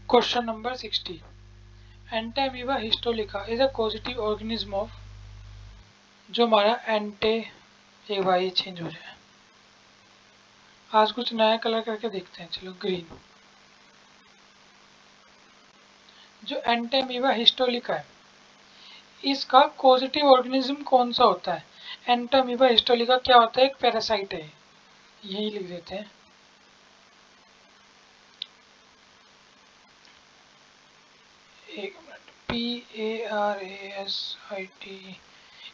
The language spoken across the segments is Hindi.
Question number 60. Entamoeba histolytica is a causative organism of, जो हमारा एंटे एक बार ये चेंज हो जाए, आज कुछ नया कलर करके देखते हैं, चलो ग्रीन। जो एंटामीबा हिस्टोलिका है इसका कॉजेटिव ऑर्गेनिज्म कौन सा होता है? एंटामीबा हिस्टोलिका क्या होता है? एक पैरासाइट है, यही लिख देते हैं। एक मिनट, PARASIT,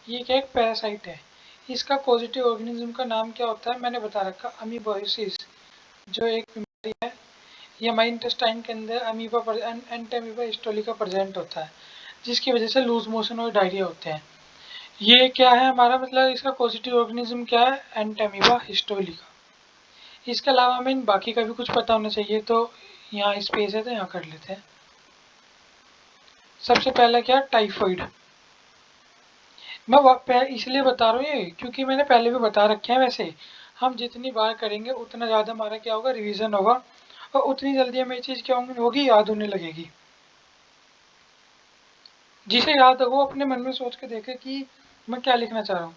ये क्या एक पैरासाइट है। इसका पॉजिटिव ऑर्गेनिज्म का नाम क्या होता है? मैंने बता रखा, अमीबोसिस, जो एक बीमारी है, ये हमारे इंटेस्टाइन के अंदर एंटामीबा हिस्टोलिका प्रेजेंट होता है, जिसकी वजह से लूज मोशन और डायरिया होते हैं। ये क्या है हमारा, मतलब इसका पॉजिटिव ऑर्गेनिज्म क्या है? Entamoeba histolytica. इसके अलावा हमें बाकी का भी कुछ पता होना चाहिए, तो यहाँ स्पेस है तो यहाँ कर लेते हैं। सबसे पहला क्या? टाइफाइड। मैं इसलिए बता रहा हूँ ये क्योंकि मैंने पहले भी बता रखे हैं। वैसे हम जितनी बार करेंगे उतना ज़्यादा हमारा क्या होगा, रिवीजन होगा, और उतनी जल्दी हमें ये चीज़ क्या होगी, याद होने लगेगी। जिसे याद हो वो अपने मन में सोच के देखे कि मैं क्या लिखना चाह रहा हूँ।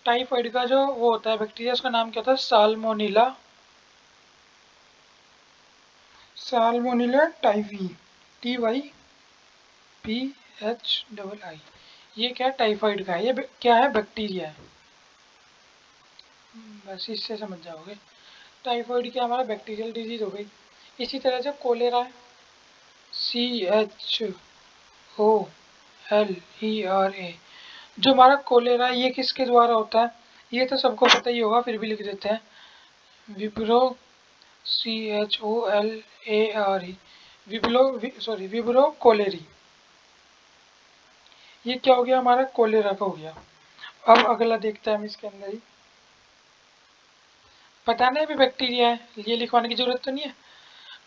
टाइफाइड का जो वो होता है बैक्टीरिया, उसका नाम क्या होता है? साल्मोनेला। Salmonella typhi, TYPHII। ये क्या है? टाइफाइड का है। ये क्या है? बैक्टीरिया है। बस इससे समझ जाओगे। टाइफाइड क्या हमारा बैक्टीरियल डिजीज हो गई। इसी तरह से कोलेरा है, CHOLERA, जो हमारा कोलेरा, ये किसके द्वारा होता है? ये तो सबको पता ही होगा, फिर भी लिख देते हैं। Vibrio, CHOLARE, Vibrio cholerae. ये क्या हो गया हमारा? कोलेरा का हो गया। अब अगला देखते हैं हम, इसके अंदर ही पता नहीं भी बैक्टीरिया है, ये लिखवाने की जरूरत तो नहीं है।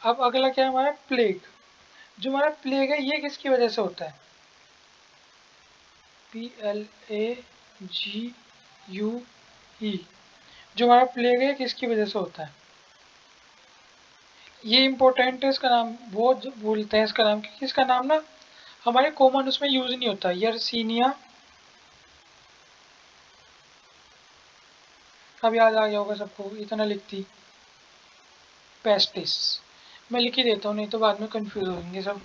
अब अगला क्या है हमारा? प्लेग। जो हमारा प्लेग है ये किसकी वजह से होता है? PLAGUE। जो हमारा प्लेग है किसकी वजह से होता है? ये इम्पोर्टेंट है, इसका नाम बहुत भूलते हैं इसका नाम, क्योंकि इसका नाम ना हमारे कॉमन उसमें यूज नहीं होता। यर्सीनिया, अब याद आ गया होगा सबको, इतना लिखती पेस्टिस। मैं लिख ही देता हूँ, नहीं तो बाद में कंफ्यूज हो जाएंगे सब।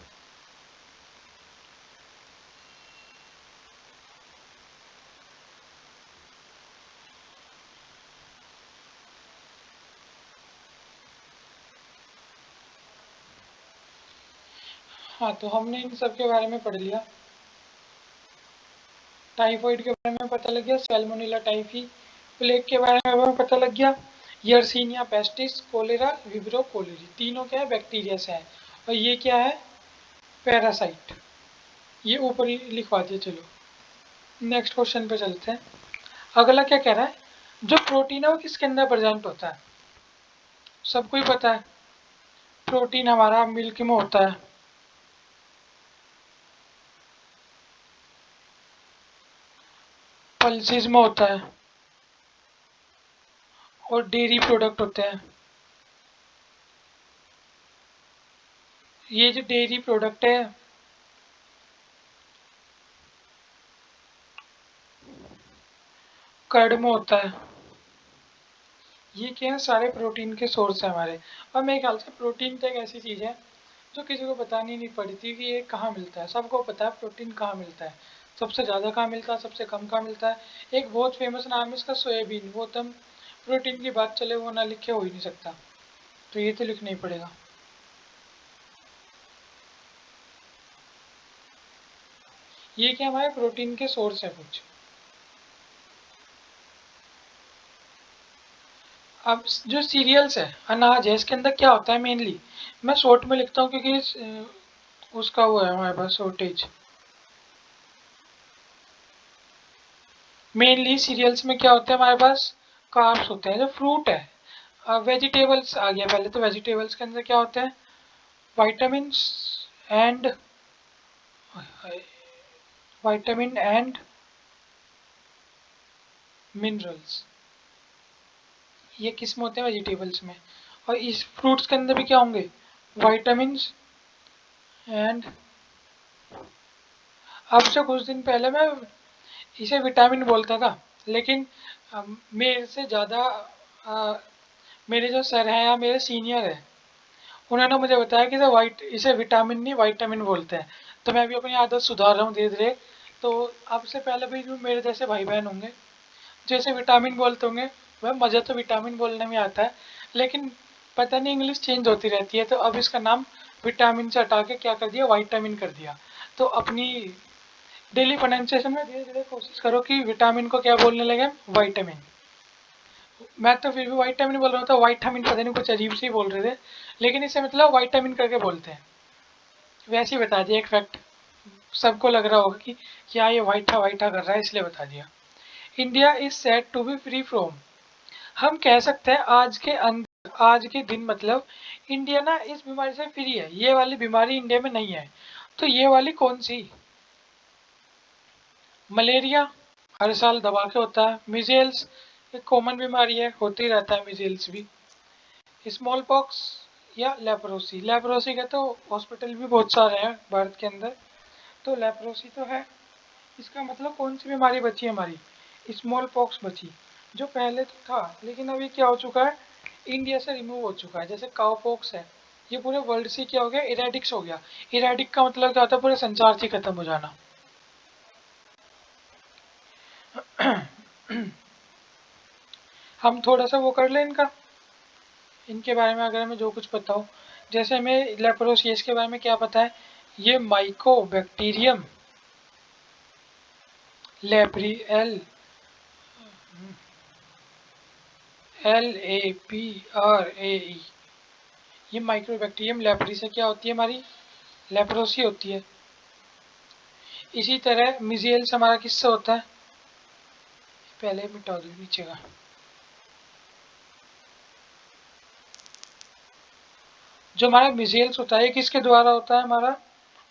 हाँ, तो हमने इन सब के बारे में पढ़ लिया। टाइफाइड के बारे में पता लग गया, सैल्मोनेला टाइफी। प्लेग के बारे में हमें पता लग गया, Yersinia pestis, cholera, Vibrio cholerae, तीनों क्या है? बैक्टीरिया से है। और ये क्या है? पैरासाइट। ये ऊपर ही लिखवा दिया। चलो नेक्स्ट क्वेश्चन पे चलते हैं। अगला क्या कह रहा है? जो प्रोटीन है वो किसके अंदर प्रेजेंट होता है? सबको ही पता है, प्रोटीन हमारा मिल्क में होता है, पल्सेस में होता है, और डेयरी प्रोडक्ट होते हैं। ये जो डेयरी प्रोडक्ट है, कर्ड में होता है। ये क्या है? सारे प्रोटीन के सोर्स है हमारे। और मेरे ख्याल से प्रोटीन तो एक ऐसी चीज़ है जो किसी को बतानी नहीं पड़ती कि ये कहाँ मिलता है। सबको पता है प्रोटीन कहाँ मिलता है, सबसे ज़्यादा कहाँ मिलता है, सबसे कम कहाँ मिलता है। एक बहुत फेमस नाम है इसका, सोयाबीन। वो तुम प्रोटीन की बात चले वो ना लिखे हो ही नहीं सकता, तो ये तो लिखना ही पड़ेगा। ये क्या हमारे प्रोटीन के सोर्स है कुछ। अब जो सीरियल्स है, अनाज है, इसके अंदर क्या होता है मेनली? मैं शॉर्ट में लिखता हूँ क्योंकि उसका वो है हमारे पास शॉर्टेज। मेनली सीरियल्स में क्या होता है हमारे पास? कार्ब्स होते हैं। जो फ्रूट है, वेजिटेबल्स आ गया पहले, तो वेजिटेबल्स के अंदर क्या होते हैं? Vitamin and vitamin and minerals, ये किस में होते हैं? वेजिटेबल्स में। और इस फ्रूट्स के अंदर भी क्या होंगे? विटामिन एंड, अब से कुछ दिन पहले मैं इसे विटामिन बोलता था, लेकिन मेरे से ज़्यादा मेरे जो सर हैं या मेरे सीनियर हैं, उन्होंने मुझे बताया कि इसे विटामिन नहीं विटामिन बोलते हैं। तो मैं भी अपनी आदत सुधार रहा हूँ धीरे धीरे। तो अब से पहले भी जो मेरे जैसे भाई बहन होंगे जैसे विटामिन बोलते होंगे, वह मज़ा तो विटामिन बोलने में आता है, लेकिन पता नहीं इंग्लिश चेंज होती रहती है। तो अब इसका नाम विटामिन से हटा के क्या कर दिया, विटामिन कर दिया। तो अपनी डेली प्रोनाउंसिएशन में धीरे धीरे कोशिश करो कि विटामिन को क्या बोलने लगे, विटामिन। मैं तो फिर भी विटामिन बोल रहा हूँ, तो विटामिन पता नहीं कुछ अजीब सी बोल रहे थे, लेकिन इसे मतलब विटामिन करके बोलते हैं। वैसे ही बता दिया एक फैक्ट, सबको लग रहा होगा कि क्या ये वाइटा वाइटा कर रहा है, इसलिए बता दिया। India is said to be free from, हम कह सकते हैं आज के अंदर, आज के दिन मतलब इंडिया ना इस बीमारी से फ्री है, ये वाली बीमारी इंडिया में नहीं है। तो ये वाली कौन सी, मलेरिया हर साल दबा के होता है, मिजेल्स एक कॉमन बीमारी है, होते ही रहता है मिजेल्स भी, स्मॉल पॉक्स या लेप्रोसी, लेप्रोसी के तो हॉस्पिटल भी बहुत सारे हैं भारत के अंदर, तो लेप्रोसी तो है। इसका मतलब कौन सी बीमारी बची हमारी, स्मॉल पॉक्स बची, जो पहले तो था लेकिन अभी क्या हो चुका है, इंडिया से रिमूव हो चुका है। जैसे काउ पॉक्स है, ये पूरे वर्ल्ड से क्या हो गया, इरेडिक्स हो गया। इरेडिक का मतलब क्या होता है, पूरे संसार से खत्म हो जाना। हम थोड़ा सा वो कर लें इनका, इनके बारे में अगर हमें जो कुछ पता हो। जैसे हमें लेप्रोसियस के बारे में क्या पता है, ये माइको बैक्टीरियम लेप्री LAPRAE, ये माइक्रोबैक्टीरियम लेप्री से क्या होती है, हमारी लेप्रोसी होती है। इसी तरह मिजेल्स हमारा किससे होता है, पहले मिटा दो नीचे का, जो हमारा मिजेल्स होता है किसके द्वारा होता है, हमारा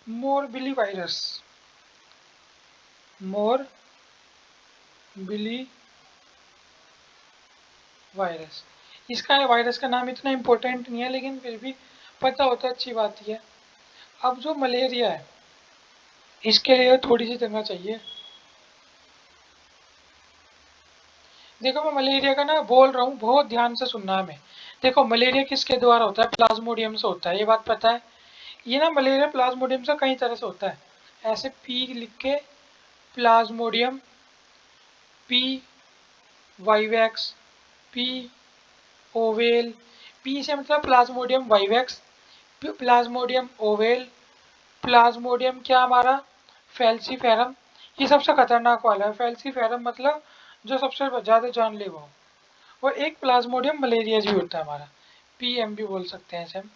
मोरबिली वायरस, मोरबिली वायरस। इसका वायरस का नाम इतना इम्पोर्टेंट नहीं है, लेकिन फिर भी पता होता अच्छी बात ही है। अब जो मलेरिया है, इसके लिए थोड़ी सी जगह चाहिए। देखो मैं मलेरिया का ना बोल रहा हूँ, बहुत ध्यान से सुनना है हमें। देखो मलेरिया किसके द्वारा होता है, प्लाज्मोडियम से होता है, ये बात पता है। ये ना मलेरिया प्लाज्मोडियम से कई तरह से होता है, ऐसे पी लिख के, Plasmodium, P vivax, P oval, P से मतलब Plasmodium vivax, Plasmodium oval, Plasmodium क्या हमारा फेल्सीफेरम, ये सबसे खतरनाक वाला है। फेल्सीफेरम मतलब जो सबसे ज़्यादा जानलेवा हो। और एक प्लाज्मोडियम मलेरिया भी होता है हमारा, PM भी बोल सकते हैं इसे हम।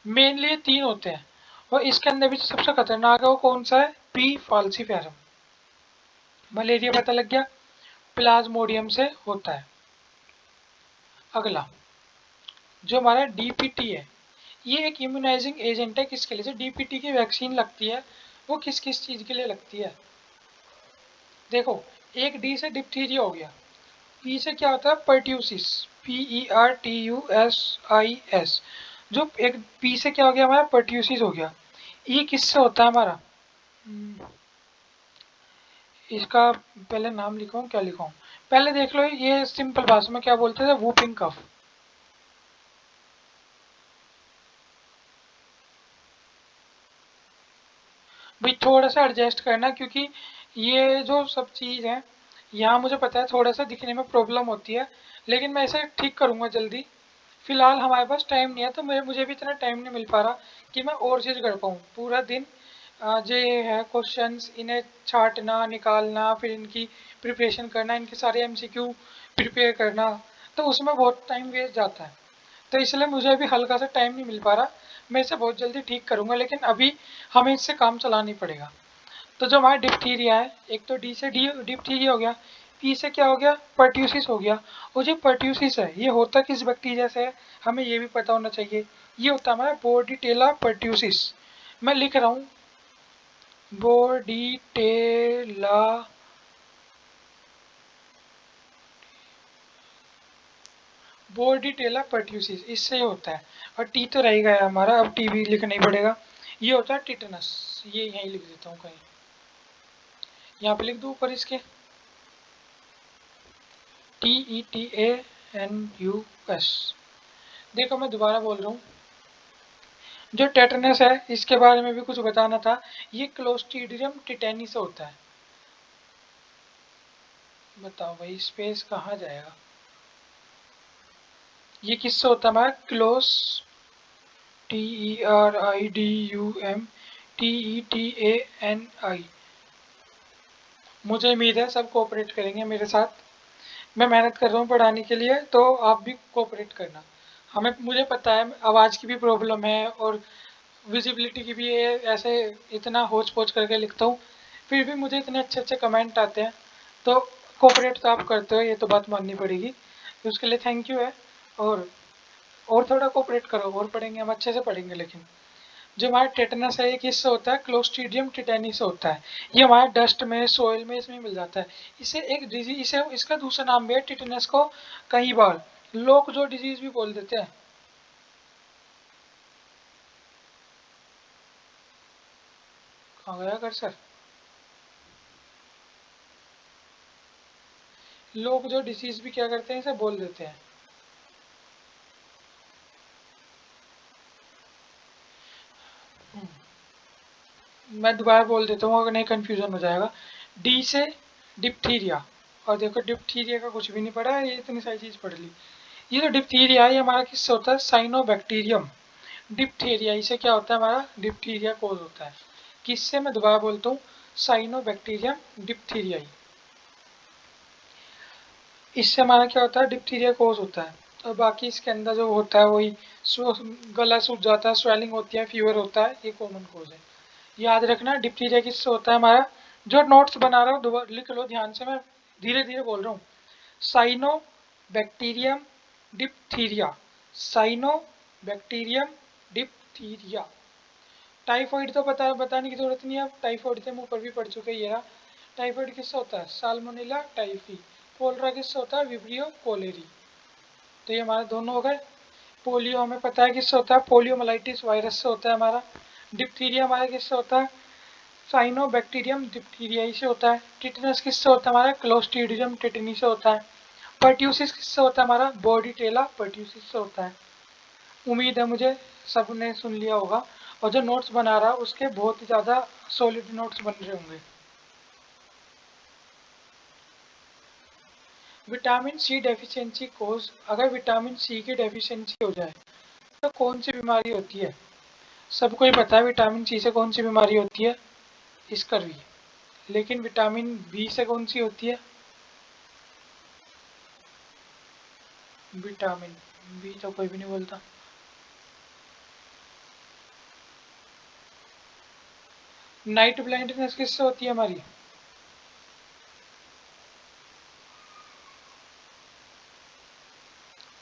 मेनली ये तीन होते हैं, और इसके अंदर भी जो सबसे खतरनाक है वो कौन सा है, पी फाल्सीफेरम। मलेरिया पता लग गया, प्लाज्मोडियम से होता है। अगला जो हमारा DPT है, ये एक इम्यूनाइजिंग एजेंट है, किसके लिए, जो DPT की वैक्सीन लगती है वो किस किस चीज़ के लिए लगती है। देखो एक डी से डिप्थीरिया हो गया, पी से क्या होता है, पर्ट्यूसिस, PERTUSIS, जो एक पी से क्या हो गया हमारा, पर्ट्यूसिस हो गया। ये किससे होता है हमारा, इसका पहले नाम लिखाऊं क्या लिखाऊं, पहले देख लो, ये सिंपल भाषा में क्या बोलते थे, वूपिंग कफ। भाई थोड़ा सा एडजस्ट करना, क्योंकि ये जो सब चीज़ है यहाँ मुझे पता है थोड़ा सा दिखने में प्रॉब्लम होती है, लेकिन मैं इसे ठीक करूँगा जल्दी। फिलहाल हमारे पास टाइम नहीं है, तो मुझे भी इतना टाइम नहीं मिल पा रहा कि मैं और चीज़ कर पाऊँ पूरा दिन। जो ये है क्वेश्चंस, इन्हें छांटना निकालना, फिर इनकी प्रिपरेशन करना, इनके सारे MCQ प्रिपेयर करना, तो उसमें बहुत टाइम वेस्ट जाता है। तो इसलिए मुझे अभी हल्का सा टाइम नहीं मिल पा रहा, मैं इसे बहुत जल्दी ठीक करूँगा, लेकिन अभी हमें इससे काम चलाना ही पड़ेगा। तो जो हमारा डिप्थीरिया है, एक तो डी से डी डिप्थीरिया हो गया, पी से क्या हो गया, पर्ट्यूसिस हो गया। और जो पर्ट्यूसिस है ये होता किस बैक्टीरिया से है, हमें ये भी पता होना चाहिए। ये होता है हमारा बोर्डिटेला पर्ट्यूसिस। मैं लिख रहा हूँ, बोर्डिटेला बोर्डिटेला पर्ट्यूसिस, इससे होता है। और टी तो रह गया हमारा, अब टी भी लिखना ही पड़ेगा। ये होता है टिटनस, ये यहीं लिख देता हूँ कहीं, यहाँ पे लिख दूँ ऊपर इसके, TETANUS। देखो मैं दोबारा बोल रहा हूँ, जो टेटनस है इसके बारे में भी कुछ बताना था। ये क्लोस्ट्रीडियम टिटेनी से होता है। बताओ भाई स्पेस कहाँ जाएगा, ये किससे होता है हमारा? क्लोस TERIDUM TETANI। मुझे उम्मीद है सब कोऑपरेट करेंगे मेरे साथ। मैं मेहनत कर रहा हूँ पढ़ाने के लिए, तो आप भी कोऑपरेट करना। हमें मुझे पता है आवाज़ की भी प्रॉब्लम है और विजिबिलिटी की भी है, ऐसे इतना होच पोच करके लिखता हूँ, फिर भी मुझे इतने अच्छे अच्छे कमेंट आते हैं। तो कोऑपरेट तो आप करते हो, ये तो बात माननी पड़ेगी, तो उसके लिए थैंक यू है। और थोड़ा कोऑपरेट करो, और पढ़ेंगे हम, अच्छे से पढ़ेंगे। लेकिन जो हमारा टेटनस है ये किससे होता है? क्लोस्ट्रीडियम टिटेनी से होता है। ये हमारे डस्ट में, सोइल में, इसमें मिल जाता है। इसे एक डिजीज, इसे इसका दूसरा नाम भी है टिटेनस को कई बार लोग जो डिजीज भी बोल देते हैं। कहाँ गया कर्सर? लोग जो डिजीज भी क्या करते हैं, इसे बोल देते हैं। मैं दोबारा बोल देता हूँ, अगर नहीं कन्फ्यूजन हो जाएगा। डी से डिप्थीरिया, और देखो डिप्थीरिया का कुछ भी नहीं पढ़ा है, ये इतनी सारी चीज़ पढ़ ली। ये जो डिप्थीरिया है ये हमारा किससे होता है? साइनोबैक्टीरियम डिप्थीरिया, इसे क्या होता है? हमारा डिप्थीरिया कोज होता है। किससे? मैं दोबारा बोलता हूँ, साइनोबैक्टीरियम डिप्थीरियाई। इससे हमारा क्या होता है? डिप्थीरिया कोज होता है। और बाकी इसके अंदर जो होता है वही गला सूख जाता है, स्वेलिंग होती है, फीवर होता है, ये कॉमन कोज है। याद रखना डिप्थीरिया किससे होता है हमारा। जो नोट्स बना रहा हूँ दोबारा लिख लो ध्यान से, मैं धीरे धीरे बोल रहा हूँ। Cyano bacterium diphtheria, cyano bacterium diphtheria. Typhoid तो बताने की जरूरत नहीं है, अब टाइफॉइड से मुंह पर भी पड़ चुके ये रहा। टाइफॉइड किससे होता है? Salmonella typhi. कोलरा किससे होता है? Vibrio cholerae. तो ये हमारे दोनों हो गए। पोलियो हमें पता है किससे होता है? पोलियोमाइलिटिस वायरस से होता है हमारा। डिप्थीरिया हमारा किससे होता है? साइनोबैक्टीरियम डिप्थीरियाई से होता है। टिटनस किससे होता है हमारा? क्लोस्ट्रीडियम टिटनी से होता है। पर्ट्यूसिस किससे होता है हमारा? बॉर्डीटेला पर्ट्यूसिस से होता है। उम्मीद है मुझे सबने सुन लिया होगा, और जो नोट्स बना रहा है उसके बहुत ही ज़्यादा सॉलिड नोट्स बन रहे होंगे। विटामिन सी डेफिशिएंसी कोज, अगर विटामिन सी की डेफिशिएंसी हो जाए तो कौन सी बीमारी होती है? सबको ही पता है विटामिन सी से कौन सी बीमारी होती है? स्कर्वी। लेकिन विटामिन बी से कौन सी होती है? विटामिन बी तो कोई भी नहीं बोलता। नाइट ब्लाइंडनेस किससे होती है हमारी?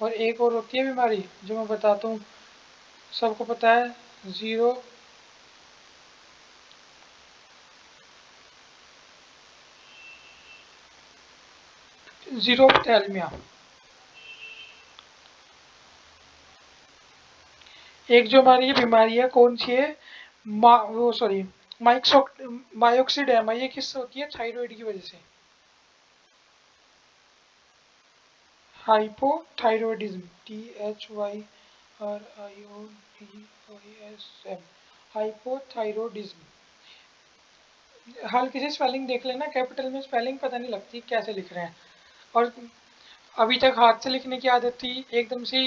और एक और होती है बीमारी जो मैं बताता हूँ, सबको पता है, जीरो जीरोप्थेल्मिया। एक जो हमारी ये बीमारी है कौन सी है? वो सॉरी, माइक्सो मायोक्सिडेमा, ये किससे होती है? थायराइड की वजह से। Hypothyroidism, THYRIODISM, hypothyroidism. हल्की सी स्पेलिंग देख लेना, कैपिटल में स्पेलिंग पता नहीं लगती कैसे लिख रहे हैं। और अभी तक हाथ से लिखने की आदत थी, एकदम से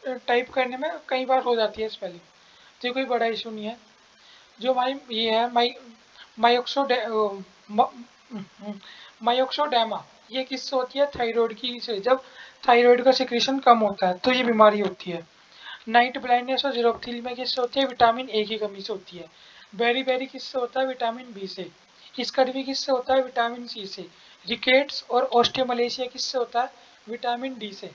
टाइप करने में कई बार हो जाती है स्पेलिंग, तो ये कोई बड़ा इशू नहीं है। जो हमारी ये है मायोक्सोडे मायोक्सोडेमा, ये किससे होती है? थायराइड की से। जब थायराइड का सिक्रीशन कम होता है तो ये बीमारी होती है। नाइट ब्लाइंडनेस और जीरोप्थीलिया किससे होती है? विटामिन ए की कमी से होती है। बेरी बेरी किससे होता है? विटामिन बी से। स्कर्वी किससे होता है? विटामिन सी से। रिकेट्स और ऑस्टियोमलेशिया किससे होता है? विटामिन डी से।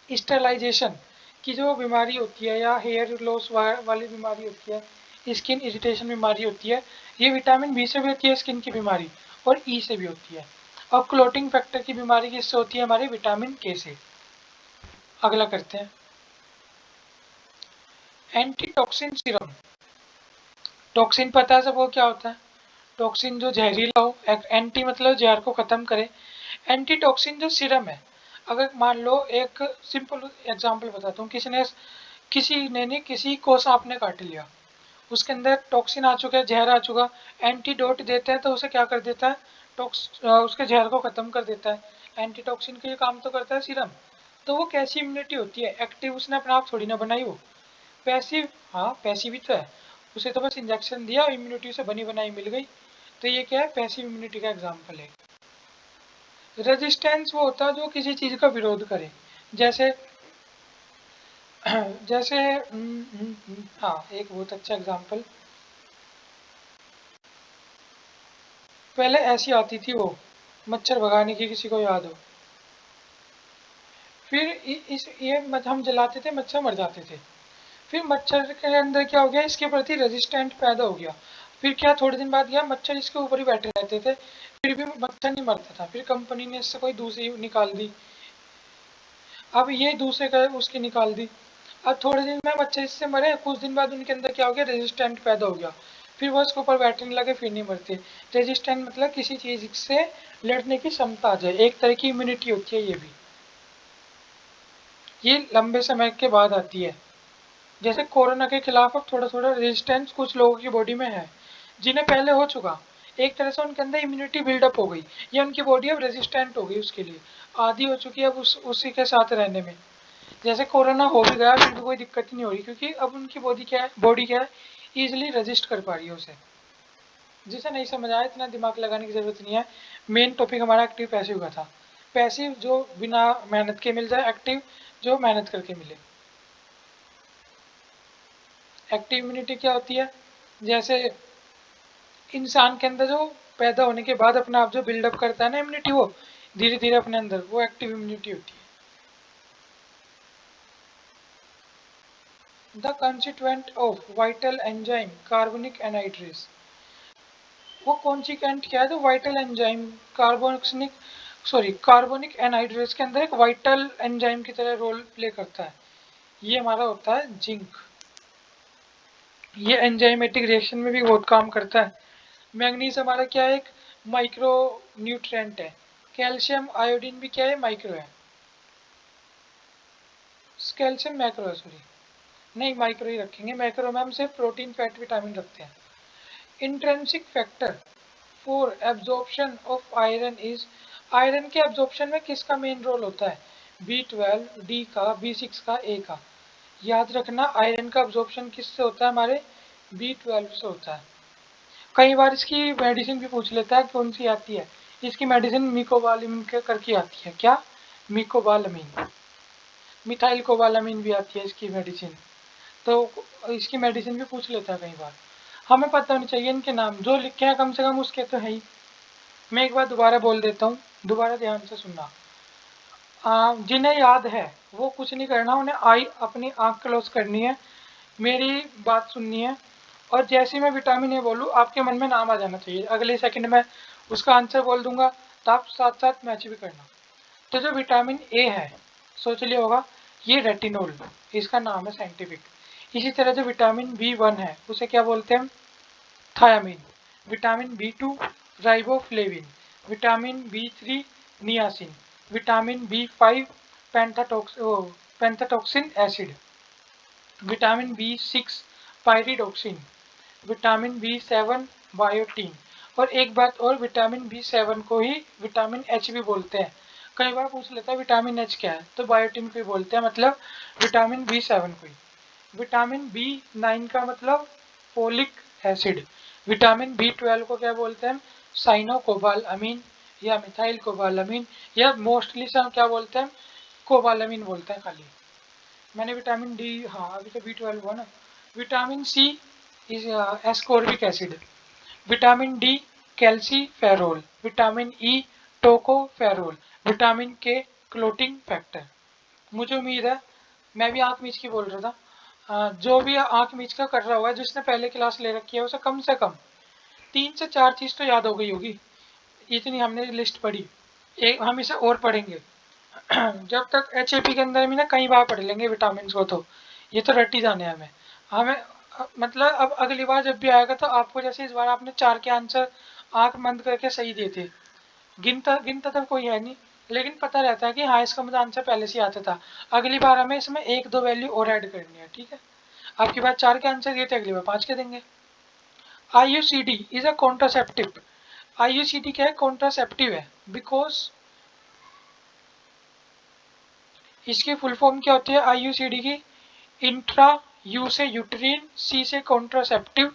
स्टरलाइजेशन की जो बीमारी होती है, या हेयर लॉस वाली बीमारी होती है, स्किन इरिटेशन बीमारी होती है, ये विटामिन बी से भी होती है स्किन की बीमारी, और ई से भी होती है। और क्लोटिंग फैक्टर की बीमारी किससे होती है? हमारे विटामिन के से। अगला करते हैं, एंटीटॉक्सिन सीरम। टॉक्सिन पता है सबको क्या होता है, टॉक्सिन जो जहरीला हो, एंटी मतलब जहर को खत्म करे, एंटीटॉक्सिन जो सीरम है। अगर मान लो एक सिंपल एग्जांपल बताता हूँ, किसी को सांप ने काट लिया, उसके अंदर टॉक्सिन आ चुका है, जहर आ चुका, एंटीडोट देते हैं तो उसे क्या कर देता है, उसके जहर को खत्म कर देता है। एंटीटॉक्सिन के ये काम तो करता है सीरम। तो वो कैसी इम्यूनिटी होती है, एक्टिव उसने अपने आप थोड़ी ना बनाई हो, पैसिव। हाँ पैसिव ही तो है, उसे तो बस इंजेक्शन दिया और इम्यूनिटी उसे बनी बनाई मिल गई। तो ये क्या है, पैसिव इम्यूनिटी का एग्जाम्पल है। रेजिस्टेंस वो होता है जो किसी चीज का विरोध करे, जैसे जैसे हाँ एक बहुत अच्छा एग्जाम्पल, पहले ऐसी आती थी वो मच्छर भगाने की, किसी को याद हो, फिर इस ये हम जलाते थे, मच्छर मर जाते थे। फिर मच्छर के अंदर क्या हो गया, इसके प्रति रेजिस्टेंट पैदा हो गया। फिर क्या, थोड़े दिन बाद क्या, मच्छर इसके ऊपर ही बैठे रहते थे, फिर भी मच्छर नहीं मरता था। फिर कंपनी ने इससे कोई दूसरी निकाल दी, अब ये दूसरे का उसकी निकाल दी। अब थोड़े दिन में मच्छर इससे मरे, कुछ दिन बाद उनके अंदर क्या हो गया, रेजिस्टेंट पैदा हो गया, फिर वो इसके ऊपर बैठने लगे, फिर नहीं मरते। रेजिस्टेंट मतलब किसी चीज से लड़ने की क्षमता आ जाए, एक तरह की इम्यूनिटी होती है ये भी, ये लंबे समय के बाद आती है। जैसे कोरोना के खिलाफ अब थोड़ा थोड़ा रेजिस्टेंस कुछ लोगों की बॉडी में है, जिन्हें पहले हो चुका, एक तरह से उनके अंदर इम्यूनिटी बिल्डअप हो गई, या उनकी बॉडी अब रेजिस्टेंट हो गई, उसके लिए आदी हो चुकी है अब उसी के साथ रहने में। जैसे कोरोना हो भी गया फिर भी कोई दिक्कत नहीं हो रही, क्योंकि अब उनकी बॉडी क्या है ईजिली रजिस्ट कर पा रही है उसे। जिसे नहीं समझ आया इतना दिमाग लगाने की जरूरत नहीं है। मेन टॉपिक हमारा एक्टिव पैसिव का था, पैसिव जो बिना मेहनत के मिल जाए, एक्टिव जो मेहनत करके मिले। एक्टिव इम्यूनिटी क्या होती है, जैसे इंसान के अंदर जो पैदा होने के बाद अपने आप जो बिल्डअप करता है ना इम्यूनिटी, वो धीरे धीरे अपने अंदर, वो एक्टिव इम्यूनिटी होती है। The constituent of vital enzyme carbonic anhydrase, वो कौन सी कैंट क्या है, तो वाइटल एंजाइम कार्बोनिक एनहाइड्रेस के अंदर एक वाइटल एंजाइम की तरह रोल प्ले करता है, ये हमारा होता है जिंक। ये एंजाइमेटिक रिएक्शन में भी बहुत काम करता है। मैग्नीज हमारा क्या है, एक माइक्रो न्यूट्रेंट है। कैल्शियम आयोडीन भी क्या है, माइक्रो है। कैल्शियम मैक्रो है, सॉरी नहीं माइक्रो ही रखेंगे, मैक्रो में हम सिर्फ प्रोटीन फैट विटामिन रखते हैं। Intrinsic factor for absorption of iron is, iron के एब्जॉर्प्शन में किसका मेन रोल होता है, B12, डी का, B6 का, ए का। याद रखना आयरन का एब्जॉर्प्शन किससे होता है, हमारे B12 से होता है। कई बार इसकी मेडिसिन भी पूछ लेता है कौन सी आती है, इसकी मेडिसिन मिकोबालामिन के करके आती है, क्या, मिकोबालामिन। मिथाइल कोबालामिन भी आती है इसकी मेडिसिन, तो इसकी मेडिसिन भी पूछ लेता है कई बार। हमें पता होनी चाहिए इनके नाम, जो लिखे हैं कम से कम उसके तो है ही। मैं एक बार दोबारा बोल देता हूँ, दोबारा ध्यान से सुनना। जिन्हें याद है वो कुछ नहीं करना, उन्हें अपनी आँख क्लोज करनी है, मेरी बात सुननी है, और जैसे मैं विटामिन ए बोलूँ आपके मन में नाम आ जाना चाहिए, अगले सेकंड में उसका आंसर बोल दूंगा, तो आप साथ साथ मैच भी करना। तो जो विटामिन ए है, सोच लिया होगा, ये रेटिनोल, इसका नाम है साइंटिफिक। इसी तरह जो विटामिन B1 है उसे क्या बोलते हैं हम, thiamine. Vitamin B2 riboflavin, vitamin B3 niacin, vitamin B5 pantothenic acid, vitamin B6 pyridoxine, vitamin B7 biotin. और एक बात और, विटामिन B7 को ही विटामिन H भी बोलते हैं। कई बार पूछ लेता है विटामिन H क्या है, तो बायोटीन को ही बोलते हैं, मतलब विटामिन B7 को ही। विटामिन B9 का मतलब फोलिक एसिड। विटामिन B12 को क्या बोलते हैं, साइनोकोबालामीन या मिथाइल कोबालामीन, या मोस्टली से हम क्या बोलते हैं, कोबालामीन बोलते हैं खाली। मैंने विटामिन डी, हाँ अभी तो B12 हुआ ना। Vitamin C is ascorbic acid, vitamin D calciferol, vitamin E tocopherol, vitamin K clotting factor. मुझे उम्मीद है, मैं भी आँख मीच की बोल रहा था, जो भी आँख मीच का कर रहा होगा, जिसने पहले क्लास ले रखी है, उसे कम से कम 3 से 4 चीज़ तो याद हो गई होगी, इतनी हमने लिस्ट पढ़ी। एक हम इसे और पढ़ेंगे, जब तक HAP के अंदर भी ना कई बार पढ़ लेंगे विटामिन को, तो ये तो रट ही जाने हमें हमें मतलब अब अगली बार जब भी आएगा तो आपको, जैसे इस बार आपने 4 के आंसर आंख बंद करके सही दिए थे, गिनता गिनता तो कोई है नहीं, लेकिन पता रहता है कि हाँ इसका मुझे आंसर पहले से आता था। अगली बार हमें इसमें 1-2 वैल्यू और ऐड करनी है, ठीक है। आपकी बार 4 के आंसर दिए थे, अगली बार 5 के देंगे। IUCD is a contraceptive. IUCD क्या है? कॉन्ट्रासेप्टिव है, बिकॉज इसकी फुल फॉर्म क्या होती है IUCD की? इंट्रा, यू से यूट्रीन, सी से कॉन्ट्रासेप्टिव,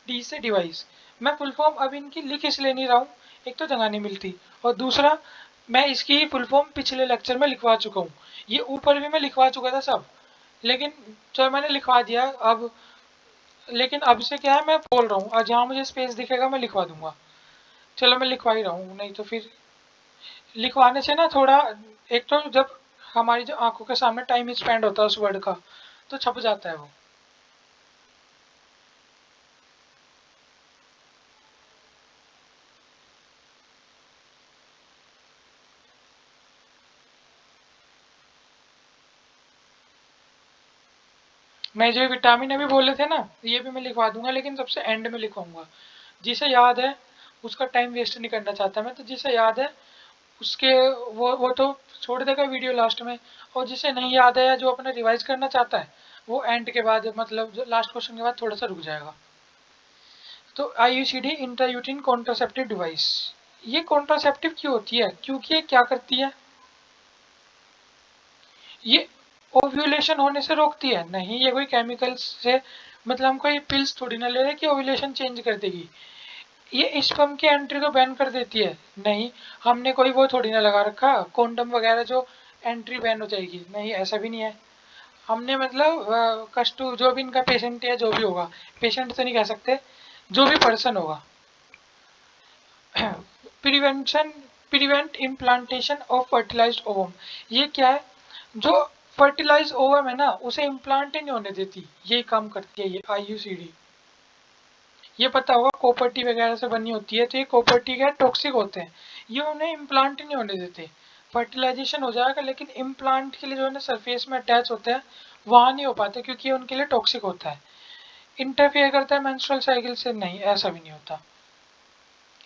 डी से डिवाइस। मैं फुल फॉर्म अब इनकी लिख इसलिए नहीं रहा हूँ, एक तो जगह नहीं मिलती, और दूसरा मैं इसकी फुल फॉर्म पिछले लेक्चर में लिखवा चुका हूँ। ये ऊपर भी मैं लिखवा चुका था सब, लेकिन चलो मैंने लिखवा दिया अब। लेकिन अब से क्या है, मैं बोल रहा हूँ, और जहाँ मुझे स्पेस दिखेगा मैं लिखवा दूंगा। चलो मैं लिखवा ही रहा हूँ, नहीं तो फिर लिखवाने से ना थोड़ा, एक तो जब हमारी जो आंखों के सामने टाइम स्पेंड होता है उस वर्ड का, तो छप जाता है वो। मैं जो विटामिन अभी बोले थे ना, ये भी मैं लिखवा दूंगा, लेकिन सबसे एंड में लिखवाऊंगा। जिसे याद है उसका टाइम वेस्ट नहीं करना चाहता मैं, तो जिसे याद है उसके वो तो छोड़ देगा वीडियो लास्ट में, और जिसे नहीं याद है या जो अपना रिवाइज करना चाहता है वो एंड के बाद, मतलब जो लास्ट क्वेश्चन के बाद थोड़ा सा रुक जाएगा। तो IUCD इंट्रायूटिन कॉन्ट्रासेप्टिव डिवाइस, ये कॉन्ट्रासेप्टिव क्यों होती है? क्योंकि ये क्या करती है, ये ओव्यूलेशन होने से रोकती है। नहीं, ये कोई केमिकल से, मतलब हम कोई पिल्स थोड़ी ना ले रहे कि ओव्यूलेशन चेंज कर देगी। ये स्पर्म की एंट्री तो बैन कर देती है। नहीं, हमने कोई वो थोड़ी ना लगा रखा कॉन्डम वगैरह जो एंट्री बैन हो जाएगी, नहीं ऐसा भी नहीं है। हमने मतलब कस्टू जो भी इनका पेशेंट है, जो भी होगा, पेशेंट तो नहीं कह सकते, जो भी पर्सन होगा, prevention, prevent implantation of fertilised ovum. ये क्या है? जो फर्टिलाइज ओवम है ना, उसे इम्प्लांट ही नहीं होने देती, ये काम करती है ये IUCD। ये पता होगा कॉपर टी वगैरह से बनी होती है, तो ये कॉपर टी क्या टॉक्सिक होते हैं, ये उन्हें इम्प्लांट ही नहीं होने देते। फर्टिलाइजेशन हो जाएगा, लेकिन इम्प्लांट के लिए जो है ना सरफेस में अटैच होते हैं, वहाँ नहीं हो पाते, क्योंकि ये उनके लिए टॉक्सिक होता है। इंटरफेयर करता है मेंस्ट्रुअल साइकिल से? नहीं, ऐसा भी नहीं होता।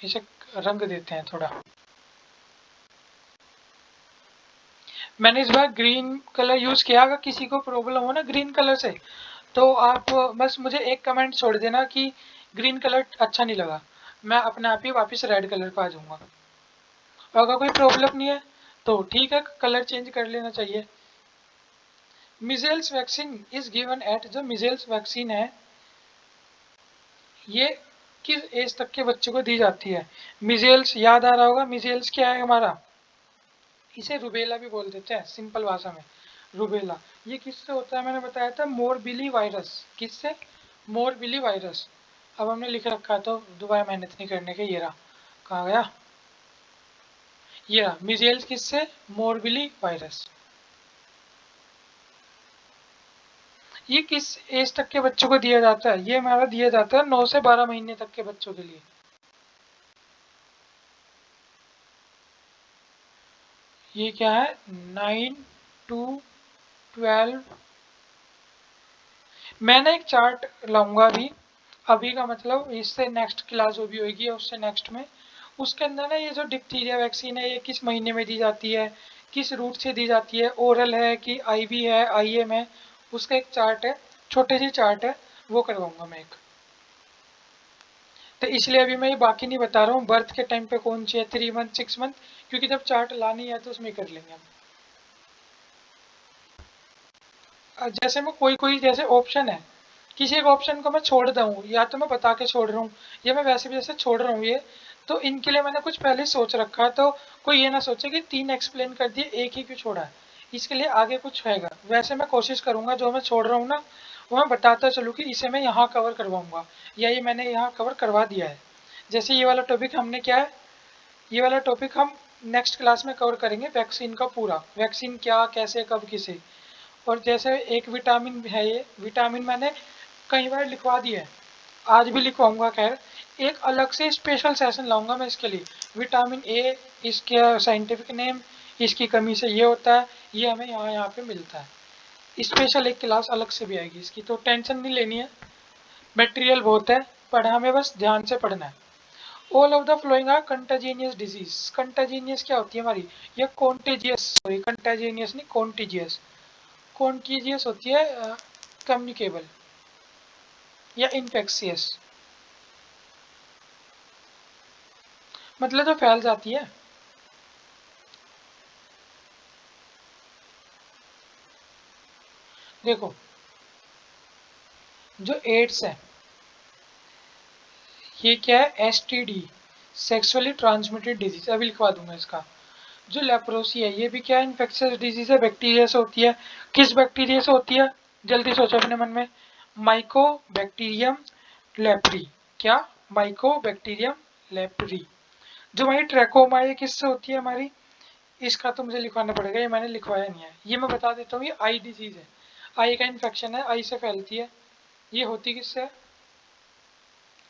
इसे रंग देते हैं थोड़ा। मैंने इस बार ग्रीन कलर यूज किया, अगर किसी को प्रॉब्लम हो ना ग्रीन कलर से, तो आप बस मुझे एक कमेंट छोड़ देना कि ग्रीन कलर अच्छा नहीं लगा, मैं अपने आप ही वापस रेड कलर पे आ जाऊंगा। अगर कोई प्रॉब्लम नहीं है तो ठीक है, कलर चेंज कर लेना चाहिए। Measles vaccine is given at, जो मिजेल्स वैक्सीन है ये किस एज तक के बच्चों को दी जाती है? मिजेल्स याद आ रहा होगा, मिजेल्स क्या है हमारा, इसे रुबेला भी बोल देते हैं सिंपल भाषा में, रुबेला। ये किससे होता है? मैंने बताया था मोरबिली वायरस। किससे? Morbilli virus. अब हमने लिख रखा तो दोबारा मेहनत नहीं करने के, ये रहा, कहाँ गया, ये रहा, मिजेल्स किससे? Morbilli virus. ये किस एज तक के बच्चों को दिया जाता है? ये हमारा दिया जाता है 9 से 12 महीने तक के बच्चों के लिए। ये क्या है? 9 to 12। मैं ना एक चार्ट लाऊंगा अभी, अभी का मतलब इससे नेक्स्ट क्लास जो भी होगी उससे नेक्स्ट में, उसके अंदर ना ये जो डिप्थीरिया वैक्सीन है ये किस महीने में दी जाती है, किस रूट से दी जाती है, ओरल है कि IV है, IM है, उसका एक चार्ट है, छोटे सी चार्ट है, वो करवाऊंगा मैं एक। तो इसलिए अभी मैं ये बाकी नहीं बता रहा हूँ बर्थ के टाइम पे कौन सी है, 3 मंथ 6 मंथ, क्योंकि जब चार्ट लानी है तो उसमें कर लेंगे हम। जैसे मैं कोई कोई जैसे ऑप्शन है, किसी एक ऑप्शन को मैं छोड़ दूँ, या तो मैं बता के छोड़ रहा हूँ, या मैं वैसे भी जैसे छोड़ रहा हूँ ये, तो इनके लिए मैंने कुछ पहले सोच रखा है, तो कोई ये ना सोचे कि 3 एक्सप्लेन कर दिए, एक ही क्यों छोड़ा है, इसके लिए आगे कुछ रहेगा। वैसे मैं कोशिश करूंगा जो मैं छोड़ रहा हूँ ना, वो मैं बताता चलूँ कि इसे मैं यहाँ कवर करवाऊंगा, या ये मैंने यहाँ कवर करवा दिया है। जैसे ये वाला टॉपिक हमने क्या है, ये वाला टॉपिक हम नेक्स्ट क्लास में कवर करेंगे, वैक्सीन का पूरा, वैक्सीन क्या, कैसे, कब, किसे। और जैसे एक विटामिन है, ये विटामिन मैंने कई बार लिखवा दिया है, आज भी लिखवाऊंगा, खैर एक अलग से स्पेशल सेशन लाऊंगा मैं इसके लिए। विटामिन A, इसके साइंटिफिक नेम, इसकी कमी से ये होता है, ये हमें यहाँ पे मिलता है। स्पेशल एक क्लास अलग से भी आएगी इसकी, तो टेंशन नहीं लेनी है, मटेरियल बहुत है, पर हमें बस ध्यान से पढ़ना है। All of the following are contagious disease. Contagious क्या होती है हमारी, ये कॉन्टेजियस, सॉरी कंटाजीनियस नहीं कॉन्टेजियस, कॉन्टेजियस होती है कम्युनिकेबल या इन्फेक्शियस, मतलब जो फैल जाती है। देखो जो एड्स है ये क्या है, एसटीडी, सेक्सुअली ट्रांसमिटेड डिजीज, अभी लिखवा दूंगा इसका। जो लेप्रोसी है ये भी क्या है, इन्फेक्शियस डिजीज है, बैक्टीरिया से होती है। किस बैक्टीरिया से होती है, जल्दी सोचो अपने मन में, माइकोबैक्टीरियम लेप्री। क्या, माइकोबैक्टीरियम लेप्री। जो हमारी ट्रैकोमा ये किससे होती है हमारी, इसका तो मुझे लिखवाना पड़ेगा, ये मैंने लिखवाया नहीं है, ये मैं बता देता हूँ, ये आई डिजीज है, आई का इन्फेक्शन है, आई से फैलती है। ये होती किससे है,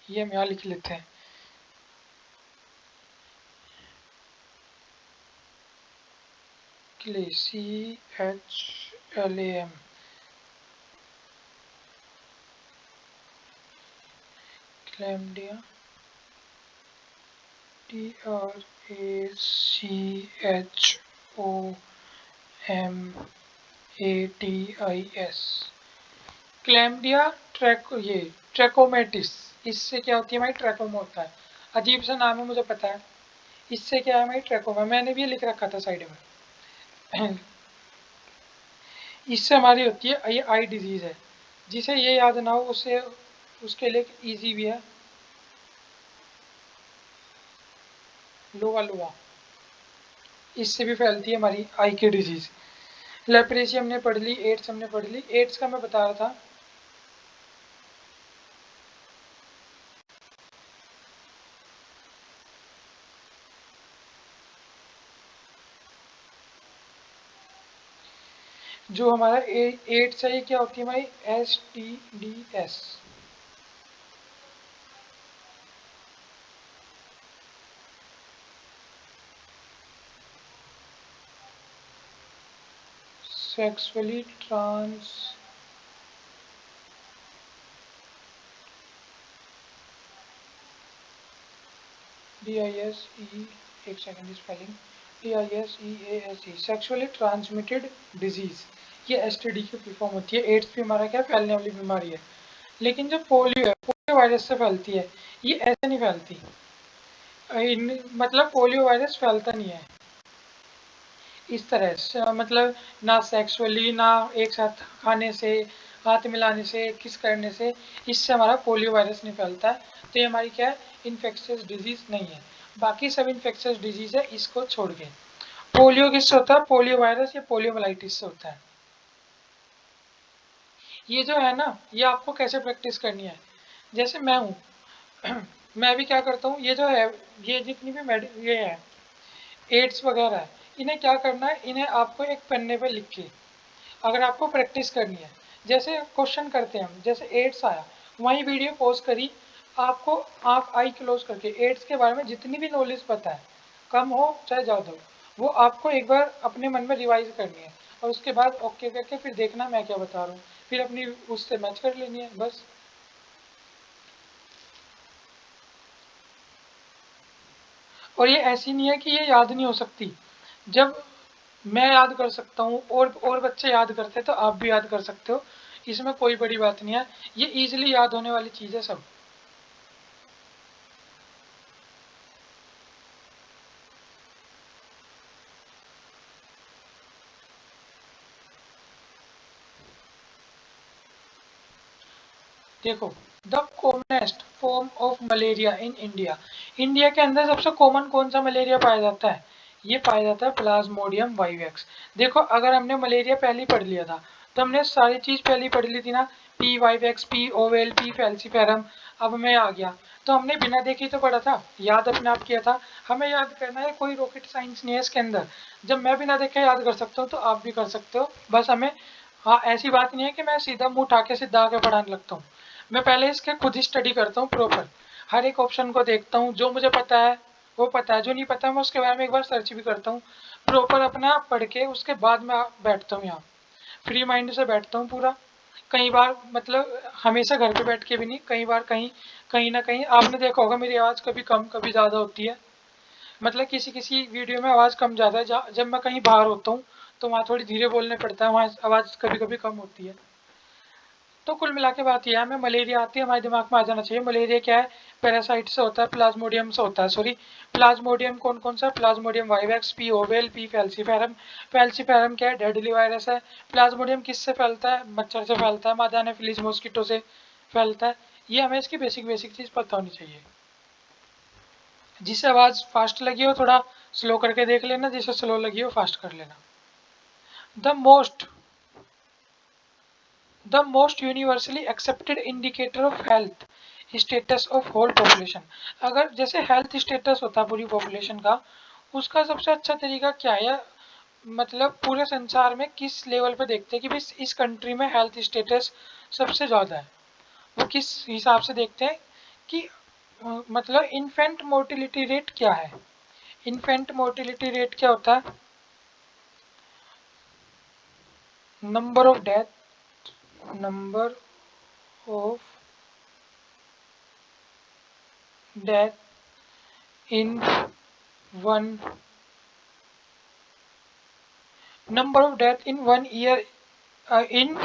ये हम यहाँ लिख लेते हैं, CHLAM, क्लैमडिया, TRACHOMATIS, क्लैमडिया ये ट्रैकोमेटिस, इससे क्या होती है हमारी ट्रैकोमा होता है। अजीब सा नाम है मुझे पता है, इससे क्या है हमारी ट्रैकोमा, मैंने भी लिख रखा था साइड में। इससे हमारी होती है, ये आई डिजीज है, जिसे ये याद ना हो उसे, उसके लिए इजी भी है, लोवा लोवा, इससे भी फैलती है हमारी आई की डिजीज। लेप्रेसी हमने पढ़ ली, एड्स हमने पढ़ ली। एड्स का मैं बता रहा था, जो हमारा एड्स है ये क्या होती है हमारी, STDs, सेक्सुअली ट्रांस DISE, एक second spelling, DISEASE, sexually transmitted disease, ये STD की फुल फॉर्म होती है। एड्स भी हमारा क्या फैलने वाली बीमारी है। लेकिन जो पोलियो है, पोलियो वायरस से फैलती है, ये ऐसे नहीं फैलती, मतलब पोलियो वायरस फैलता नहीं है इस तरह से, मतलब ना सेक्सुअली, ना एक साथ खाने से, हाथ मिलाने से, किस करने से, इससे हमारा पोलियो वायरस नहीं फैलता है। तो ये हमारी क्या है, इन्फेक्शियस डिजीज नहीं है। बाकी सब इन्फेक्शियस डिजीज है इसको छोड़ के। पोलियो किससे होता है, पोलियो वायरस या पोलियोमाइलाइटिस से होता है। ये जो है ना, ये आपको कैसे प्रैक्टिस करनी है, जैसे मैं हूँ मैं भी क्या करता हूँ, ये जो है, ये जितनी भी ये है एड्स वगैरह है, इन्हें क्या करना है, इन्हें आपको एक पन्ने पे लिख के, अगर आपको प्रैक्टिस करनी है, जैसे क्वेश्चन करते हैं हम, जैसे एड्स आया, वहीं वीडियो पॉज करी, आपको आँख आई क्लोज करके एड्स के बारे में जितनी भी नॉलेज पता है, कम हो चाहे ज़्यादा हो, वो आपको एक बार अपने मन में रिवाइज करनी है, और उसके बाद ओके करके फिर देखना मैं क्या बता रहा हूँ, फिर अपनी उससे मैच कर लेनी है बस। और ये ऐसी नहीं है कि ये याद नहीं हो सकती, जब मैं याद कर सकता हूँ और बच्चे याद करते हैं तो आप भी याद कर सकते हो, इसमें कोई बड़ी बात नहीं है, ये इजीली याद होने वाली चीज़ है सब। देखो, the commonest form of malaria in India, India के अंदर सबसे कॉमन कौन सा मलेरिया पाया जाता है, ये पाया जाता है प्लाज्मोडियम वाइवेक्स। देखो अगर हमने मलेरिया पहले पढ़ लिया था, तो हमने सारी चीज़ पहले पढ़ ली थी ना, P vivax, P oval, P falciparum, अब मैं आ गया, तो हमने बिना देखे तो पढ़ा था, याद अपने आप किया था। हमें याद करना है, कोई रॉकेट साइंस नहीं है इसके अंदर, जब मैं बिना देखे याद कर सकता हूँ तो आप भी कर सकते हो, बस हमें, हाँ ऐसी बात नहीं है कि मैं सीधा मुंह उठा के सीधा आके पढ़ाने लगता हूँ, मैं पहले इसके खुद ही स्टडी करता हूँ प्रॉपर, हर एक ऑप्शन को देखता हूँ, जो मुझे पता है वो पता है, जो नहीं पता मैं उसके बारे में एक बार सर्च भी करता हूँ, प्रॉपर अपना पढ़ के उसके बाद मैं बैठता हूँ यहाँ, फ्री माइंड से बैठता हूँ पूरा। कई बार मतलब हमेशा घर पे बैठ के भी नहीं, कई बार कहीं कहीं ना कहीं आपने देखा होगा मेरी आवाज़ कभी कम कभी ज़्यादा होती है, मतलब किसी किसी वीडियो में आवाज़ कम ज़्यादा है, जब मैं कहीं बाहर होता हूँ तो वहाँ थोड़ी धीरे बोलने पड़ता है, वहाँ आवाज़ कभी कभी कम होती है। तो कुल मिला के बात यह है, हमें मलेरिया आती है हमारे दिमाग में आ जाना चाहिए मलेरिया क्या है, पैरासाइट से होता है, प्लाज्मोडियम से होता है, सॉरी प्लाज्मोडियम कौन कौन सा, Plasmodium vivax, P oval, P falciparum. Falciparum क्या है, डेडली वायरस है। प्लाज्मोडियम किससे फैलता है, मच्छर से फैलता है, मादा एनाफिलीज मॉस्किटो से फैलता है। ये हमें इसकी बेसिक बेसिक चीज़ पता होनी चाहिए। जिसे आवाज़ फास्ट लगी हो थोड़ा स्लो करके देख लेना, जिसे स्लो लगी हो फास्ट कर लेना। The most the most universally accepted indicator of health status of whole population। अगर जैसे हेल्थ स्टेटस होता है पूरी पॉपुलेशन का, उसका सबसे अच्छा तरीका क्या है, मतलब पूरे संसार में किस लेवल पे देखते हैं कि भाई इस कंट्री में हेल्थ स्टेटस सबसे ज़्यादा है, वो किस हिसाब से देखते हैं कि मतलब इन्फेंट मोर्टिलिटी रेट क्या है। इन्फेंट मोर्टिलिटी रेट क्या होता है, number of death, number of death in one number of death in 1 year in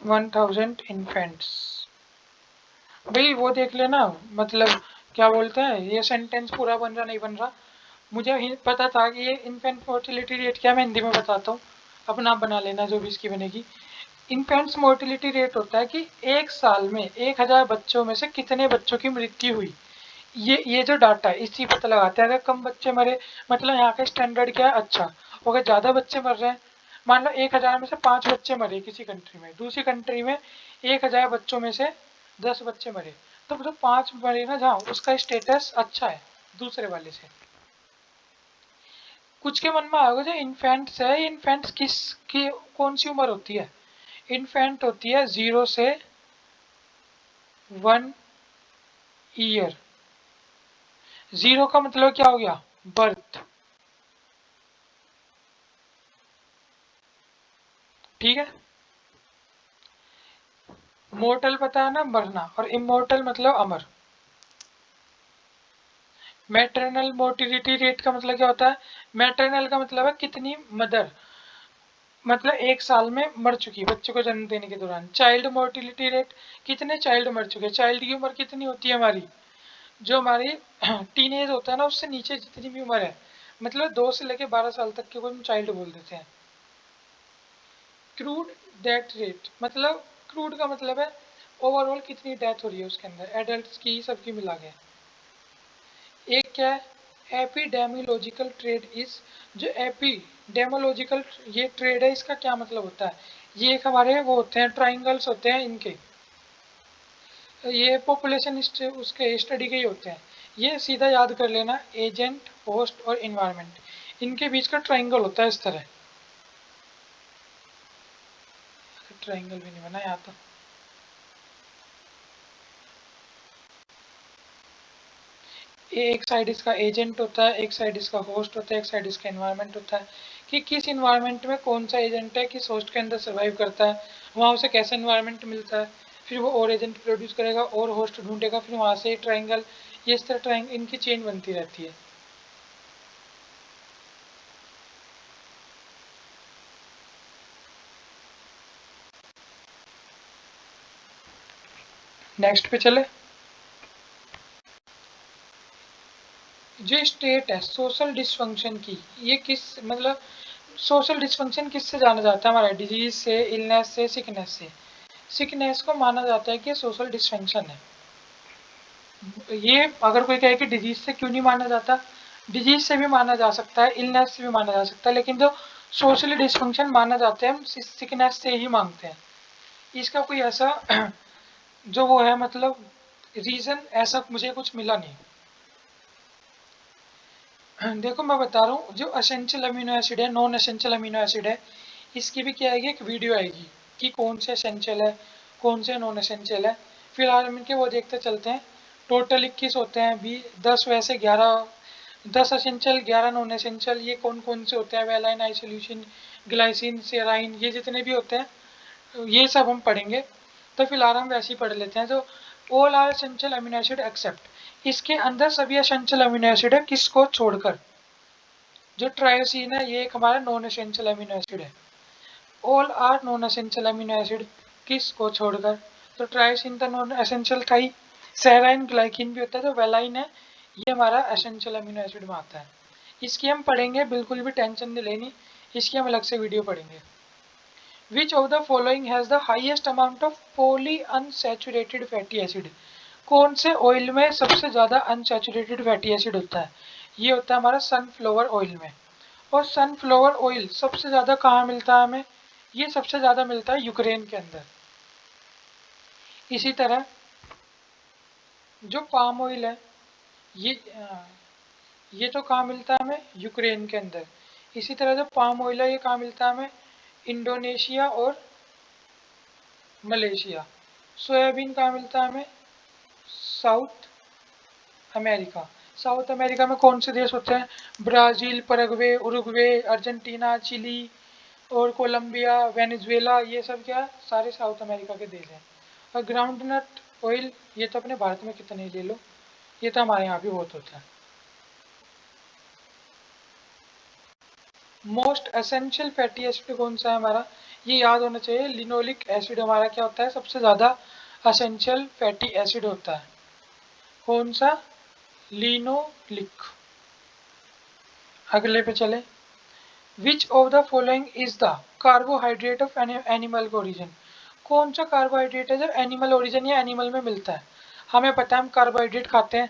1000 infants। भाई वो देख लेना, मतलब क्या बोलते हैं, ये सेंटेंस पूरा बन रहा नहीं बन रहा, मुझे पता था कि ये इन्फेंट मोर्टिलिटी रेट क्या, मैं हिंदी में बताता हूँ, अपना आप बना लेना जो भी इसकी बनेगी। इन्फेंट्स मोर्टिलिटी रेट होता है कि एक साल में 1000 बच्चों में से कितने बच्चों की मृत्यु हुई। ये जो डाटा है इसी पता लगाते हैं, अगर कम बच्चे मरे मतलब यहाँ का स्टैंडर्ड क्या है अच्छा, अगर ज़्यादा बच्चे मर रहे हैं, मान लो 1000 में से 5 बच्चे मरे किसी कंट्री में, दूसरी कंट्री में 1000 बच्चों में से 10 बच्चे मरे, तो जो 5 मरे ना जहाँ उसका स्टेटस अच्छा है दूसरे वाले से। कुछ के मन में आएगा जो इन्फेंट्स है, इन्फेंट्स किस की कौन सी उम्र होती है, इन्फेंट होती है 0 से 1 ईयर। 0 का मतलब क्या हो गया, बर्थ, ठीक है। मोर्टल पता है ना, मरना, और इमोर्टल मतलब अमर। मैटरनल मोर्टिलिटी रेट का मतलब क्या होता है, मैटरनल का मतलब है कितनी मदर मतलब एक साल में मर चुकी बच्चे को जन्म देने के दौरान। चाइल्ड मोर्टिलिटी रेट कितने चाइल्ड मर चुके, चाइल्ड की उम्र कितनी होती है हमारी, जो हमारी टीन एज होता है ना उससे नीचे जितनी भी उम्र है, मतलब 2 से लेकर 12 साल तक के को हम चाइल्ड बोल देते हैं। क्रूड डेथ रेट मतलब, क्रूड का मतलब है ओवरऑल कितनी डेथ हो रही है उसके अंदर, एडल्ट की सबकी मिला के। एक क्या है, एपिडेमियोलॉजिकल ट्रेड इज, जो एपिडेमोलॉजिकल ये ट्रेड है इसका क्या मतलब होता है, ये एक हमारे वो होते हैं ट्राइंगल्स होते हैं इनके, ये पॉपुलेशन उसके स्टडी के ही होते हैं। ये सीधा याद कर लेना, एजेंट होस्ट और इन्वायरमेंट इनके बीच का ट्राइंगल होता है इस तरह। ट्राइंगल भी नहीं बना यहाँ तो, एक साइड इसका एजेंट होता है, एक साइड इसका होस्ट होता है, एक साइड इसका एनवायरनमेंट होता है, कि किस एनवायरनमेंट में कौन सा एजेंट है किस होस्ट के अंदर सर्वाइव करता है, वहाँ उसे कैसा एनवायरनमेंट मिलता है, फिर वो और एजेंट प्रोड्यूस करेगा और होस्ट ढूंढेगा, फिर वहाँ से ट्राइंगल, ये इस तरह ट्राइंगल इनकी चेन बनती रहती है। नेक्स्ट पे चले, जो स्टेट है सोशल डिसफंक्शन की, ये किस मतलब सोशल डिसफंक्शन किससे जाना जाता है हमारा, डिजीज से, इलनेस से, सिकनेस से। सिकनेस को माना जाता है कि सोशल डिसफंक्शन है। ये अगर कोई कहे कि डिजीज से क्यों नहीं माना जाता, डिजीज से भी माना जा सकता है, इलनेस से भी माना जा सकता है, लेकिन जो सोशली डिसफंक्शन माना जाता है हम सिकनेस से ही मांगते हैं। इसका कोई ऐसा जो वो है मतलब रीजन ऐसा मुझे कुछ मिला नहीं। देखो मैं बता रहा हूँ, जो असेंशियल अमीनो एसिड है, नॉन असेंशियल अमीनो एसिड है, इसकी भी क्या आएगी, एक वीडियो आएगी कि कौन से असेंशियल है कौन से नॉन असेंशियल है। फिलहाल हम इनके वो देखते चलते हैं। टोटल 21 होते हैं, 10 वैसे 11, 10 एसेंशियल 11 नॉन एसेंशियल। ये कौन कौन से होते हैं? वेलाइन, आइसोल्यूसिन, ग्लाइसिन, सेराइन, ये जितने भी होते हैं ये सब हम पढ़ेंगे। तो फिलहाल हम वैसे ही पढ़ लेते हैं। तो all are essential amino acid except, इसके अंदर सभी एसेंशियल अमीनो एसिड है, किसको छोड़कर? जो ट्रायोसिन है ये एक हमारा नॉन एसेंशियल अमीनो एसिड है। All are non essential amino acid, किसको छोड़कर? तो ट्रायोसिन तो नॉन एसेंशियल था ही। सेराइन, ग्लाइकिन भी होता है। तो वेलाइन है ये हमारा एसेंशियल अमीनो एसिड में आता है। इसकी हम पढ़ेंगे, बिल्कुल भी टेंशन नहीं लेनी, इसकी हम अलग से वीडियो पढ़ेंगे। Which of the following has the highest amount of poly unsaturated fatty acid, कौन से ऑयल में सबसे ज़्यादा अनसैचुरेटेड फैटी एसिड होता है? ये होता है हमारा सनफ्लावर ऑयल में। और सनफ्लावर ऑयल सबसे ज़्यादा कहाँ मिलता है हमें? ये सबसे ज़्यादा मिलता है यूक्रेन के अंदर। इसी तरह जो पाम ऑयल है ये ये तो कहाँ मिलता है हमें? यूक्रेन के अंदर। इसी तरह जो पाम ऑयल है ये कहाँ मिलता है हमें? इंडोनेशिया और मलेशिया। सोयाबीन कहाँ मिलता है हमें? South America. साउथ अमेरिका में कौन से देश होते हैं? Brazil, Paraguay, Uruguay, Argentina, Chile और कोलंबिया, वेनेजुएला, ये सब क्या सारे साउथ अमेरिका के देश हैं। और ग्राउंड नट ऑयल ये तो अपने भारत में कितने ही ले लो, ये तो हमारे यहाँ भी बहुत होता है। मोस्ट एसेंशियल फैटी एसिड कौन सा है हमारा? ये याद होना चाहिए, लिनोलिक एसिड हमारा क्या होता है? सबसे ज़्यादा एसेंशियल फैटी एसिड होता है। कौन सा? लिनोलिक। अगले पे चले। Which of the following is the carbohydrate of animal origin, कौन सा कार्बोहाइड्रेट है जो एनिमल ओरिजिन या एनिमल में मिलता है? हमें पता है हम कार्बोहाइड्रेट खाते हैं।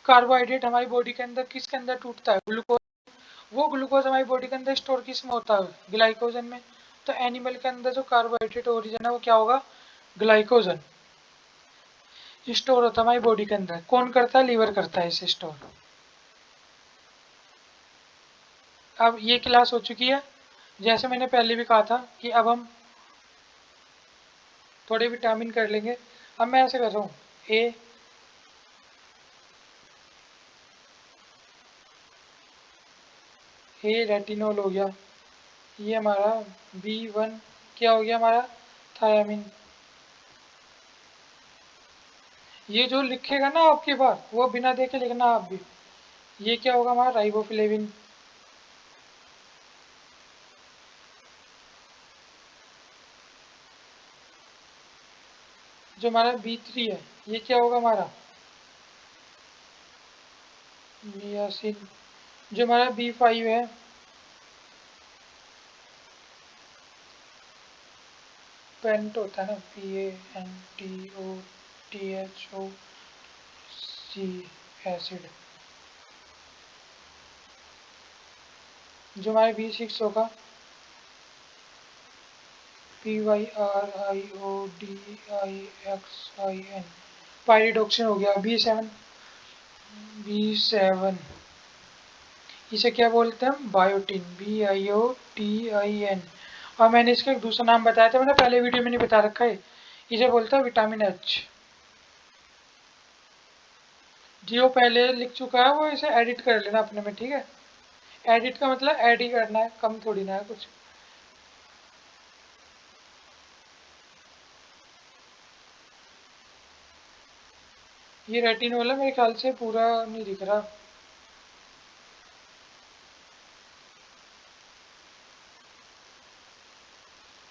कार्बोहाइड्रेट हमारी बॉडी के अंदर किसके अंदर टूटता है? ग्लूकोज। वो ग्लूकोज हमारी बॉडी के अंदर स्टोर किस में होता है? ग्लाइकोजन में। तो एनिमल के अंदर जो कार्बोहाइड्रेट ओरिजिन है वो क्या होगा? ग्लाइकोजन स्टोर होता है हमारी बॉडी के अंदर। कौन करता है? लीवर करता है इसे स्टोर। अब ये क्लास हो चुकी है। जैसे मैंने पहले भी कहा था कि अब हम थोड़े विटामिन कर लेंगे। अब मैं ऐसे कर रहा हूँ, ए रेटिनोल हो गया, ये हमारा B1 क्या हो गया हमारा? थायामीन। ये जो लिखेगा ना आपकी बार वो बिना देखे लिखना आप भी। ये क्या होगा हमारा? राइबोफ्लेविन। जो हमारा B3 है ये क्या होगा हमारा? नियासिन। जो हमारा B5 है पेंट होता है ना, PANTOTHOC एसिड। जो हमारे B6 होगा PYRIODIXIN, पायरिडोक्सिन हो गया। B7 इसे क्या बोलते हैं? Biotin, BIOTIN। और मैंने इसका एक दूसरा नाम बताया था, मैंने पहले वीडियो में नहीं बता रखा है, इसे बोलता है विटामिन H। जो पहले लिख चुका है वो इसे एडिट कर लेना अपने में, ठीक है? एडिट का मतलब ऐड ही करना है, कम थोड़ी ना है कुछ। ये रेटिनोल है, मेरे ख्याल से पूरा नहीं दिख रहा।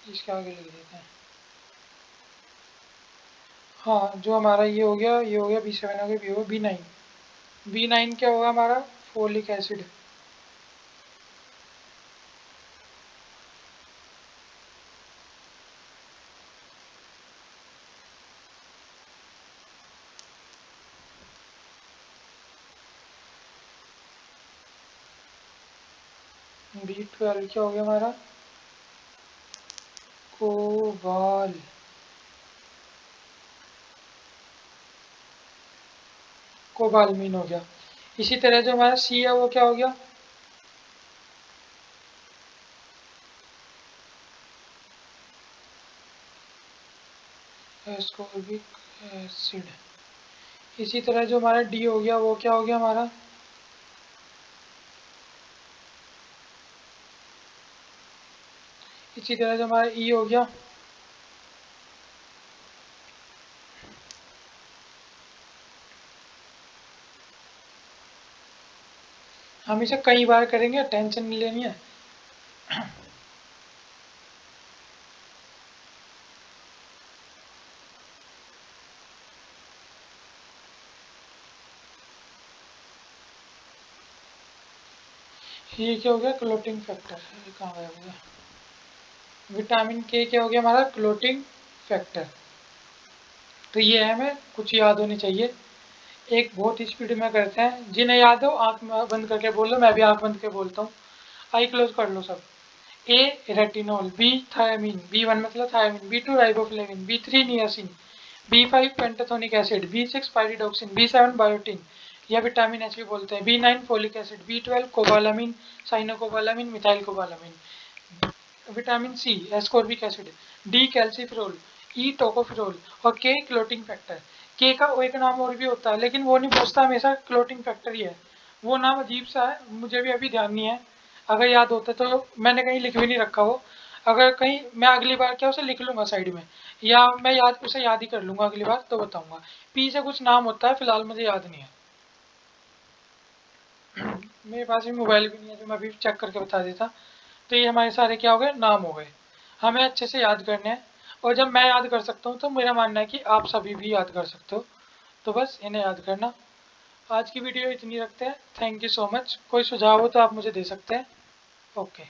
इसके आगे लिख देते हैं। हाँ, जो हमारा ये हो गया, ये हो गया B7 हो गया, बी होगा B9। B9 क्या होगा हमारा? Folic acid. B12 क्या हो गया हमारा? कोबाल। कोबालमीन हो गया। इसी तरह जो हमारा सी है वो क्या हो गया? Ascorbic acid. इसी तरह जो हमारा डी हो गया वो क्या हो गया हमारा, इसी तरह जो हमारा ई हो गया, हम इसे कई बार करेंगे, टेंशन नहीं लेनी है। ये क्या हो गया, क्लोटिंग फैक्टर, कहाँ गया हो गया, विटामिन के क्या हो गया हमारा, क्लोटिंग फैक्टर। तो ये है, हमें कुछ याद होनी चाहिए। एक बहुत स्पीड में करते हैं, जिन्हें याद हो आंख बंद करके बोल लो, मैं भी आंख बंद करके बोलता हूँ। आई क्लोज कर लो सब। ए रेटिनॉल, बी थायमीन, बी1 मतलब thymine, बी2 riboflavin, B3 niacin, B5 pantothenic acid, B6 pyridoxine, बी7 biotin या विटामिन एच भी बोलते हैं, बी9 folic acid, B12 cobalamin, cyanocobalamin, methyl cobalamin, vitamin C ascorbic acid, D calciferol, ई टोकोफिरोल और के क्लोटिंग फैक्टर। के का एक नाम और भी होता है, लेकिन वो नहीं पूछता, हमेशा क्लोटिंग फैक्टर ही है। वो नाम अजीब सा है, मुझे भी अभी ध्यान नहीं है। अगर याद होता तो मैंने कहीं लिख भी नहीं रखा वो। अगर कहीं मैं अगली बार क्या उसे लिख लूंगा साइड में, या मैं उसे याद ही कर लूंगा अगली बार तो बताऊंगा। पी से कुछ नाम होता है, फिलहाल मुझे याद नहीं है। मेरे पास भी मोबाइल भी नहीं है जो मैं अभी चेक करके बता देता। तो ये हमारे सारे क्या हो गए, नाम हो गए। हमें अच्छे से याद करने हैं, और जब मैं याद कर सकता हूँ तो मेरा मानना है कि आप सभी भी याद कर सकते हो। तो बस इन्हें याद करना। आज की वीडियो इतनी रखते हैं। Thank you so much. कोई सुझाव हो तो आप मुझे दे सकते हैं। ओके।